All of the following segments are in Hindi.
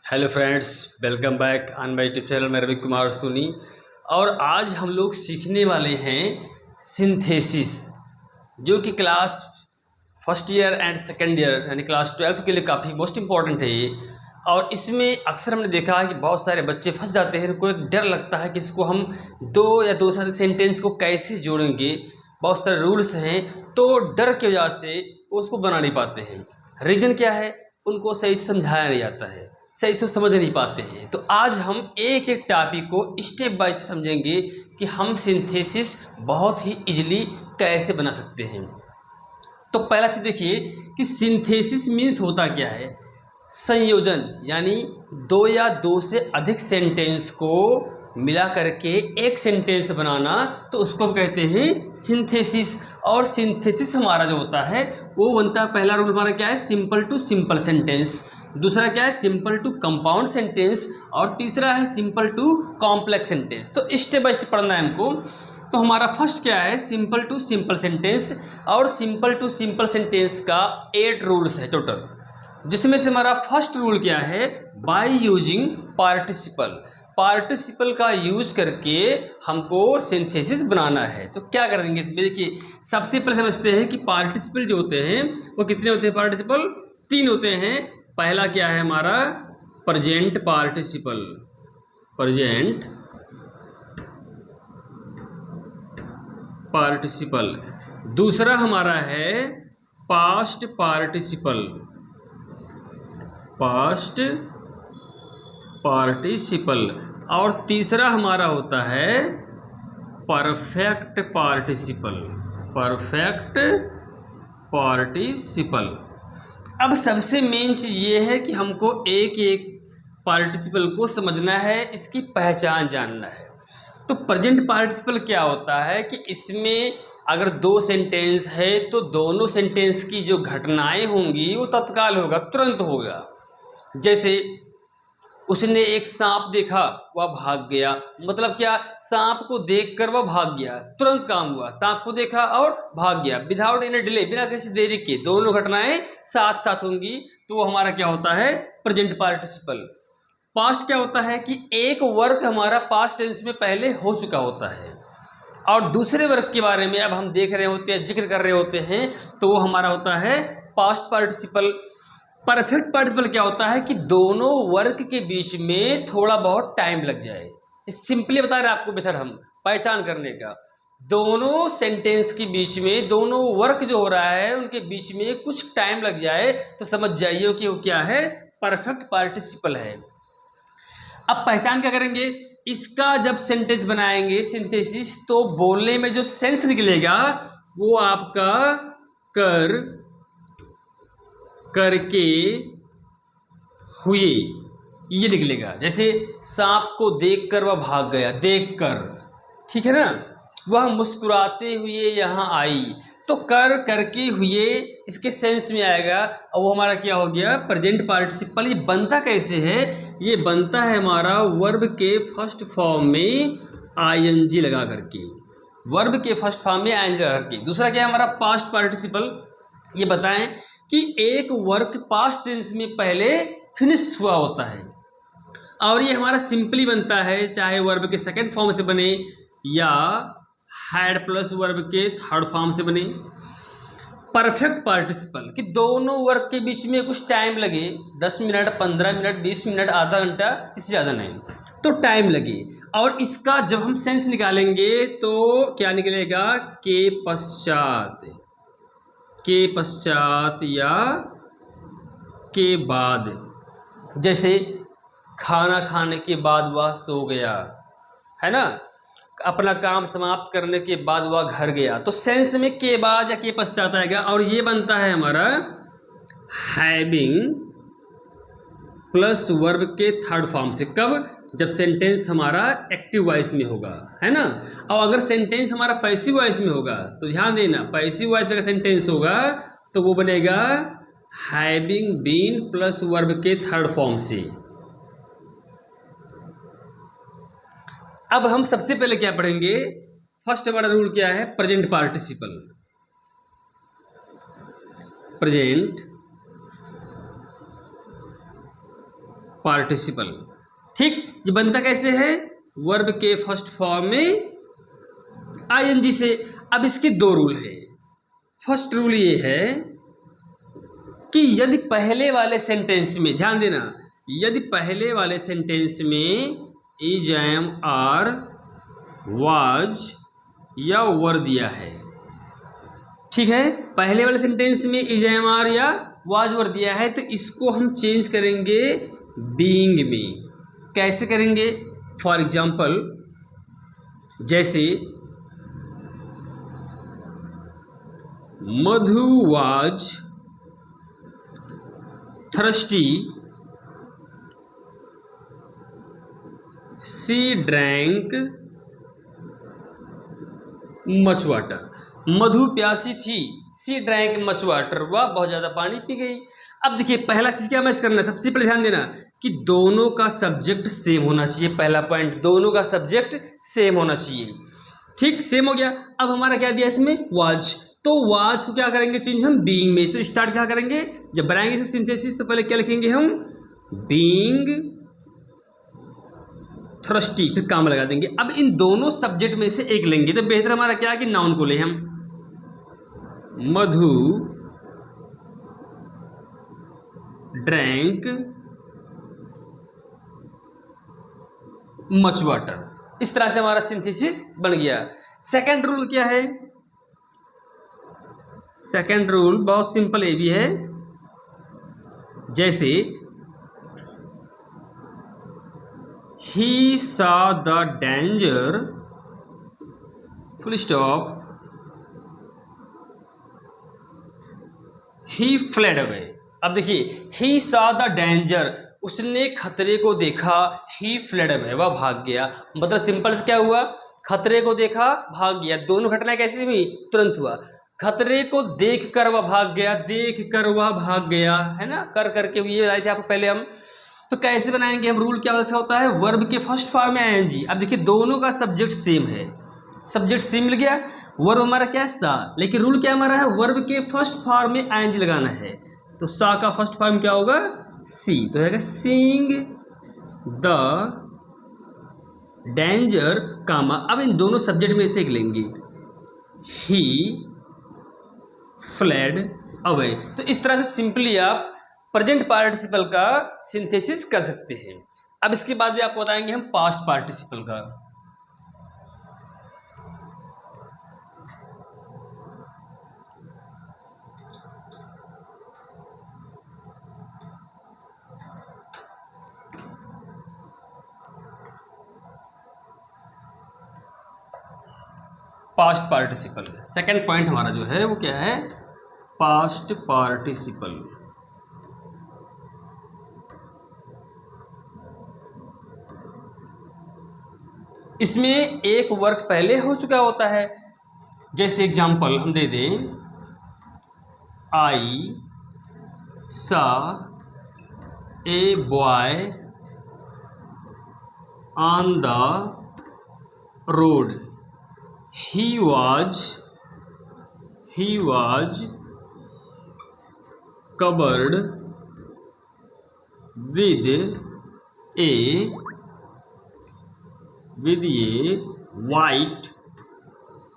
Hello friends, welcome back on my YouTube channel. मैं रवि कुमार सोनी और आज हम लोग सीखने वाले हैं सिंथेसिस, जो कि class first year and second year यानी क्लास 12 के लिए काफ़ी मोस्ट इम्पॉर्टेंट है ये। और इसमें अक्सर हमने देखा है कि बहुत सारे बच्चे फंस जाते हैं, उनको एक डर लगता है कि इसको हम दो सारे सेंटेंस को कैसे जोड़ेंगे। बहुत सारे रूल्स हैं, तो डर की वजह से वो उसको बना नहीं पाते हैं। रीज़न क्या है, उनको सही से समझाया नहीं जाता है, सही से समझ नहीं पाते हैं। तो आज हम एक एक टॉपिक को स्टेप बाय स्टेप समझेंगे कि हम सिंथेसिस बहुत ही इजीली कैसे बना सकते हैं। तो पहला चीज़ देखिए कि सिंथेसिस मीन्स होता क्या है। संयोजन यानी दो या दो से अधिक सेंटेंस को मिला करके एक सेंटेंस बनाना, तो उसको हम कहते हैं सिंथेसिस। और सिंथेसिस हमारा जो होता है वो बनता है, पहला रूल हमारा क्या है, सिंपल टू सिंपल सेंटेंस। दूसरा क्या है, सिंपल टू कंपाउंड सेंटेंस। और तीसरा है सिंपल टू कॉम्प्लेक्स सेंटेंस। तो स्टेप बाय स्टेप पढ़ना है हमको। तो हमारा फर्स्ट क्या है, सिंपल टू सिंपल सेंटेंस। और सिंपल टू सिंपल सेंटेंस का 8 रूल्स है टोटल, जिसमें से हमारा फर्स्ट रूल क्या है, बाय यूजिंग पार्टिसिपल। पार्टिसिपल का यूज करके हमको सिंथेसिस बनाना है। तो क्या कर देंगे इसमें, देखिए सबसे पहले समझते हैं कि पार्टिसिपल जो होते हैं वो कितने होते हैं। पार्टिसिपल 3 होते हैं। पहला क्या है हमारा, प्रेजेंट पार्टिसिपल, प्रेजेंट पार्टिसिपल। दूसरा हमारा है पास्ट पार्टिसिपल, पास्ट पार्टिसिपल। और तीसरा हमारा होता है परफेक्ट पार्टिसिपल, परफेक्ट पार्टिसिपल। अब सबसे मेन चीज़ ये है कि हमको एक एक पार्टिसिपल को समझना है, इसकी पहचान जानना है। तो प्रेजेंट पार्टिसिपल क्या होता है कि इसमें अगर 2 सेंटेंस है तो दोनों सेंटेंस की जो घटनाएं होंगी वो तत्काल होगा, तुरंत होगा। जैसे उसने एक सांप देखा, वह भाग गया। मतलब क्या, सांप को देखकर वह भाग गया, तुरंत काम हुआ। सांप को देखा और भाग गया, विदाउट एनी डिले, बिना किसी देरी के दोनों घटनाएं साथ साथ होंगी। तो वो हमारा क्या होता है, प्रेजेंट पार्टिसिपल। पास्ट क्या होता है कि एक वर्क हमारा पास्ट टेंस में पहले हो चुका होता है और दूसरे वर्क के बारे में अब हम देख रहे होते हैं, जिक्र कर रहे होते हैं, तो वो हमारा होता है पास्ट पार्टिसिपल। परफेक्ट पार्टिसिपल क्या होता है कि दोनों वर्क के बीच में थोड़ा बहुत टाइम लग जाए। सिंपली बता रहे हैं आपको मेथड हम पहचान करने का। दोनों सेंटेंस के बीच में, दोनों वर्क जो हो रहा है उनके बीच में कुछ टाइम लग जाए तो समझ जाइए कि वो क्या है, परफेक्ट पार्टिसिपल है। अब पहचान क्या करेंगे, इसका जब सेंटेंस बनाएंगे सिंथेसिस, तो बोलने में जो सेंस निकलेगा वो आपका कर, करके, हुए, ये निकलेगा। जैसे सांप को देखकर वह भाग गया, देखकर, ठीक है ना। वह मुस्कुराते हुए यहाँ आई, तो कर, करके, हुए, इसके सेंस में आएगा। और वो हमारा क्या हो गया, प्रेजेंट पार्टिसिपल। ये बनता कैसे है, ये बनता है हमारा वर्ब के फर्स्ट फॉर्म में आईएनजी लगा करके, वर्ब के फर्स्ट फॉर्म में आईएनजी लगा करके। दूसरा क्या है हमारा पास्ट पार्टिसिपल। ये बताएं कि एक वर्क पास्ट टेंस में पहले फिनिश हुआ होता है और ये हमारा सिंपली बनता है, चाहे वर्ब के सेकंड फॉर्म से बने या हैड प्लस वर्ब के थर्ड फॉर्म से बने। परफेक्ट पार्टिसिपल कि दोनों वर्क के बीच में कुछ टाइम लगे, 10 मिनट, 15 मिनट, 20 मिनट, आधा घंटा, इससे ज़्यादा नहीं, तो टाइम लगे। और इसका जब हम सेंस निकालेंगे तो क्या निकलेगा, के पश्चात, के पश्चात या के बाद। जैसे खाना खाने के बाद वह सो गया, है ना, अपना काम समाप्त करने के बाद वह घर गया, तो सेंस में के बाद या के पश्चात आएगा। और ये बनता है हमारा हैविंग प्लस वर्ब के थर्ड फॉर्म से। कब, जब सेंटेंस हमारा एक्टिव वॉइस में होगा, है ना। और अगर सेंटेंस हमारा पैसिव वॉइस में होगा तो ध्यान देना, पैसिव वॉइस अगर सेंटेंस होगा तो वो बनेगा हैविंग बीन प्लस वर्ब के थर्ड फॉर्म से। अब हम सबसे पहले क्या पढ़ेंगे, फर्स्ट हमारा रूल क्या है, प्रेजेंट पार्टिसिपल। Present participle. ठीक, ये बनता कैसे है? वर्ब के फर्स्ट फॉर्म में आईएनजी से। अब इसके दो रूल है। फर्स्ट रूल ये है कि यदि पहले वाले सेंटेंस में, ध्यान देना, यदि पहले वाले सेंटेंस में इज, एम, आर, वाज या वर दिया है, ठीक है, पहले वाले सेंटेंस में इज, एम, आर या वाज, वर दिया है, तो इसको हम चेंज करेंगे बीइंग में। कैसे करेंगे? फॉर एग्जाम्पल, जैसे Madhu was thirsty, she drank much water. Madhu प्यासी थी, शी ड्रैंक मच वाटर, वह बहुत ज़्यादा पानी पी गई। अब देखिए पहला चीज़ क्या मैच करना है, सबसे पहले ध्यान देना कि दोनों का सब्जेक्ट सेम होना चाहिए। पहला पॉइंट, दोनों का सब्जेक्ट सेम होना चाहिए। ठीक, सेम हो गया। अब हमारा क्या दिया इसमें? वाज। तो वाज को क्या करेंगे चेंज हम बीइंग में। तो स्टार्ट क्या करेंगे, जब बनाएंगे सिंथेसिस तो पहले क्या लिखेंगे हम? बीइंग थर्स्टी, फिर काम लगा देंगे। अब इन दोनों सब्जेक्ट में से एक लेंगे तो बेहतर हमारा क्या है कि नाउन को ले हम। मधु ड्रैंक मच वाटर। इस तरह से हमारा सिंथेसिस बन गया। सेकंड रूल क्या है? सेकंड रूल बहुत सिंपल ये भी है। जैसे he saw the danger, full stop, he fled away। अब देखिए he saw the danger, उसने खतरे को देखा, he fled away, वह भाग गया। मतलब सिंपल से क्या हुआ? खतरे को देखा, भाग गया। दोनों घटनाएं कैसे हुई? तुरंत हुआ। खतरे को देख कर वह भाग गया, देख कर वह भाग गया, है ना, कर करके ये बताए थे आपको पहले हम। तो कैसे बनाएंगे हम? रूल क्या होता है? वर्ब के फर्स्ट फॉर्म में आईएनजी। अब देखिए दोनों का सब्जेक्ट सेम है, सब्जेक्ट सेम मिल गया। वर्ब हमारा क्या है? सा। लेकिन रूल क्या हमारा है? वर्ब के फर्स्ट फॉर्म में आईएनजी लगाना है। तो सा का फर्स्ट फॉर्म क्या होगा? सी। तो रहेगा सीइंग द डेंजर, कामा। अब इन दोनों सब्जेक्ट में से एक लेंगे, ही फ्लेड अवे। तो इस तरह से सिंपली आप प्रेजेंट पार्टिसिपल का सिंथेसिस कर सकते हैं। अब इसके बाद भी आपको बताएंगे हम पास्ट पार्टिसिपल का। पास्ट पार्टिसिपल, सेकंड पॉइंट हमारा जो है वो क्या है? Past participle. इसमें एक वर्क पहले हो चुका होता है। जैसे एग्जांपल हम दे दें, आई सा a boy on the road, he was covered with a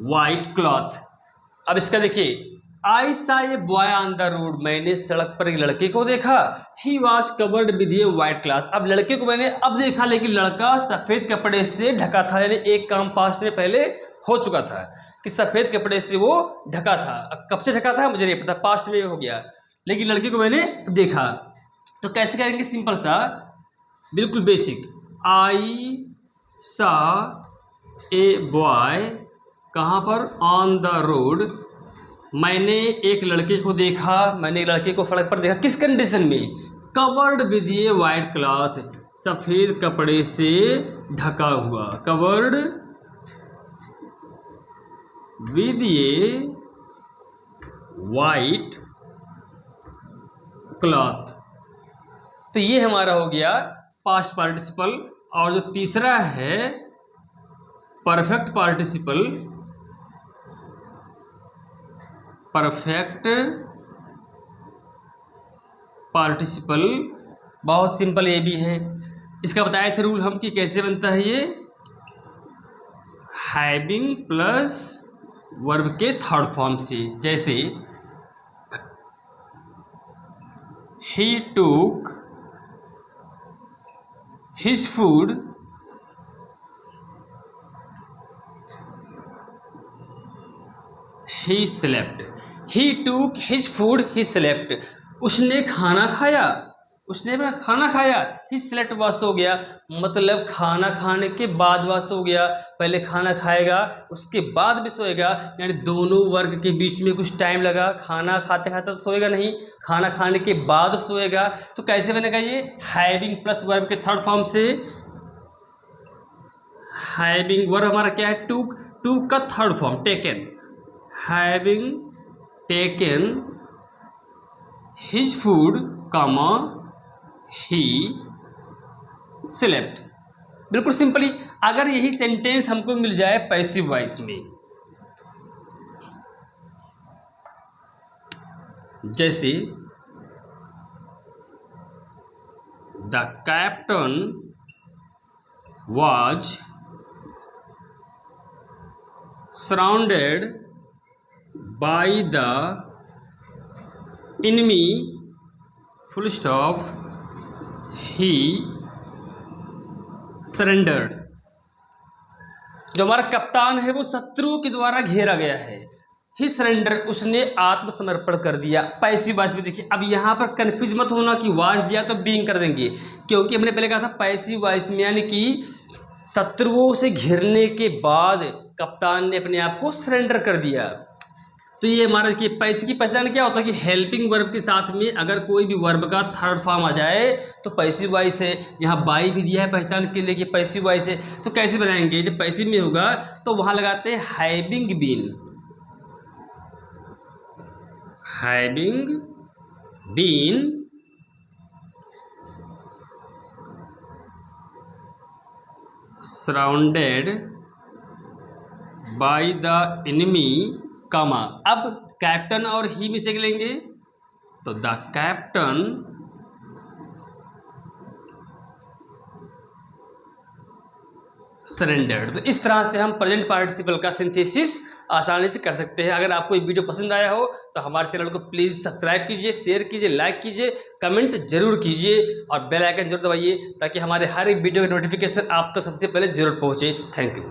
white cloth। अब इसका देखिए, आई सा a boy on the road, मैंने सड़क पर एक लड़के को देखा। He was covered with a white cloth, अब लड़के को मैंने अब देखा, लेकिन लड़का सफेद कपड़े से ढका था। यानी एक काम पास्ट में पहले हो चुका था कि सफेद कपड़े से वो ढका था। अब कब से ढका था मुझे नहीं पता, पास्ट में हो गया, लेकिन लड़के को मैंने देखा। तो कैसे करेंगे? सिंपल सा, बिल्कुल बेसिक। आई सा ए बॉय, कहाँ पर? ऑन द रोड, मैंने एक लड़के को देखा, मैंने एक लड़के को सड़क पर देखा। किस कंडीशन में? Covered with a white cloth, सफेद कपड़े से ढका हुआ। Covered with a white cloth. तो ये हमारा हो गया पास्ट पार्टिसिपल। और जो तीसरा है परफेक्ट पार्टिसिपल, परफेक्ट पार्टिसिपल बहुत सिंपल ये भी है। इसका बताए थे रूल हम कि कैसे बनता है ये, हैविंग प्लस वर्ब के थर्ड फॉर्म से। जैसे he took his food he slept, he took his food he slept, उसने खाना खाया, उसने अपना खाना खाया, he slept वास हो गया, मतलब खाना खाने के बाद वास हो गया। पहले खाना खाएगा उसके बाद भी सोएगा, यानी दोनों वर्ग के बीच में कुछ टाइम लगा। खाना खाते खाते तो सोएगा नहीं, खाना खाने के बाद सोएगा। तो कैसे बनेगा ये, हैविंग प्लस वर्ब के थर्ड फॉर्म से। हैविंग वर्ब हमारा क्या है, टूक, टूक का third form taken, having taken his food comma he slept. बिल्कुल सिंपली अगर यही सेंटेंस हमको मिल जाए पैसिव वॉइस में, जैसे the captain was surrounded by the enemy full stop he surrendered। जो हमारा कप्तान है वो शत्रुओं के द्वारा घेरा गया है, ही सरेंडर, उसने आत्मसमर्पण कर दिया। पैसिव वॉइस में देखिए, अब यहाँ पर कंफ्यूज मत होना कि वाज दिया तो बीइंग कर देंगे, क्योंकि हमने पहले कहा था पैसिव वॉइस में यानी कि शत्रुओं से घिरने के बाद कप्तान ने अपने आप को सरेंडर कर दिया। तो ये हमारा देखिए पैसिव की पहचान क्या होता है कि हेल्पिंग वर्ब के साथ में अगर कोई भी वर्ब का थर्ड फॉर्म आ जाए तो पैसिव वॉइस है। यहाँ बाई भी दिया है पहचान के लिए कि पैसिव वॉइस है। तो कैसे बनाएंगे, जब पैसिव में होगा तो वहां लगाते हैं having been, having been surrounded by the enemy comma. अब कैप्टन और ही में से लेंगे तो द कैप्टन सरेंडर्ड। तो इस तरह से हम प्रेजेंट पार्टिसिपल का सिंथेसिस आसानी से कर सकते हैं। अगर आपको ये वीडियो पसंद आया हो तो हमारे चैनल को प्लीज़ सब्सक्राइब कीजिए, शेयर कीजिए, लाइक कीजिए, कमेंट जरूर कीजिए और बेल आइकन जरूर दबाइए ताकि हमारे हर एक वीडियो का नोटिफिकेशन आप तक सबसे पहले जरूर पहुंचे। Thank you.